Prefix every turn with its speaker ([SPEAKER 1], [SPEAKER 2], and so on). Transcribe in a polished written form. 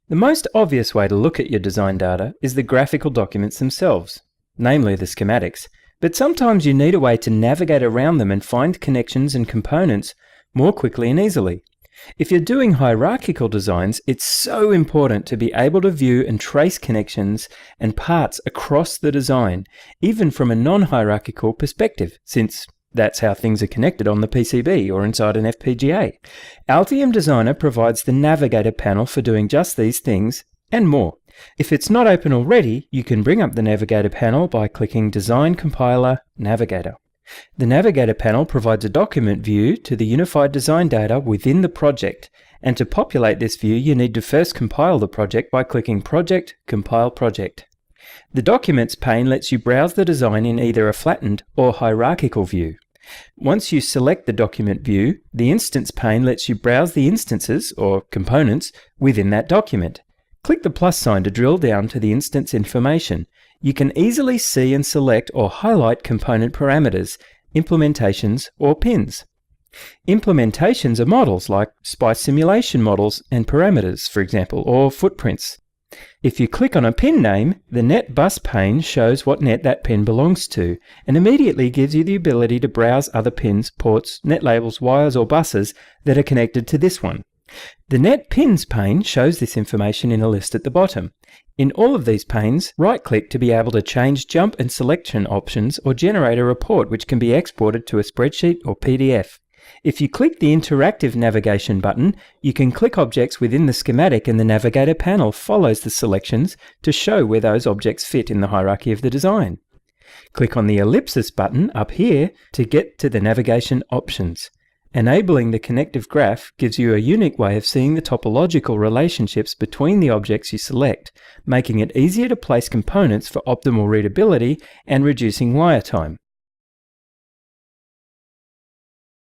[SPEAKER 1] The most obvious way to look at your design data is the graphical documents themselves, namely the schematics, but sometimes you need a way to navigate around them and find connections and components more quickly and easily. If you're doing hierarchical designs, it's so important to be able to view and trace connections and parts across the design, even from a non-hierarchical perspective, since that's how things are connected on the PCB or inside an FPGA. Altium Designer provides the Navigator panel for doing just these things and more. If it's not open already, you can bring up the Navigator panel by clicking Design Compiler Navigator. The Navigator panel provides a document view to the unified design data within the project, and to populate this view you need to first compile the project by clicking Project, Compile Project. The Documents pane lets you browse the design in either a flattened or hierarchical view. Once you select the document view, the Instance pane lets you browse the instances, or components, within that document. Click the plus sign to drill down to the instance information. You can easily see and select or highlight component parameters, implementations, or pins. Implementations are models like SPICE simulation models and parameters, for example, or footprints. If you click on a pin name, the Net Bus pane shows what net that pin belongs to, and immediately gives you the ability to browse other pins, ports, net labels, wires, or buses that are connected to this one. The Net Pins pane shows this information in a list at the bottom. In all of these panes, right-click to be able to change jump and selection options or generate a report which can be exported to a spreadsheet or PDF. If you click the Interactive Navigation button, you can click objects within the schematic, and the Navigator panel follows the selections to show where those objects fit in the hierarchy of the design. Click on the Ellipsis button up here to get to the navigation options. Enabling the connective graph gives you a unique way of seeing the topological relationships between the objects you select, making it easier to place components for optimal readability and reducing wire time.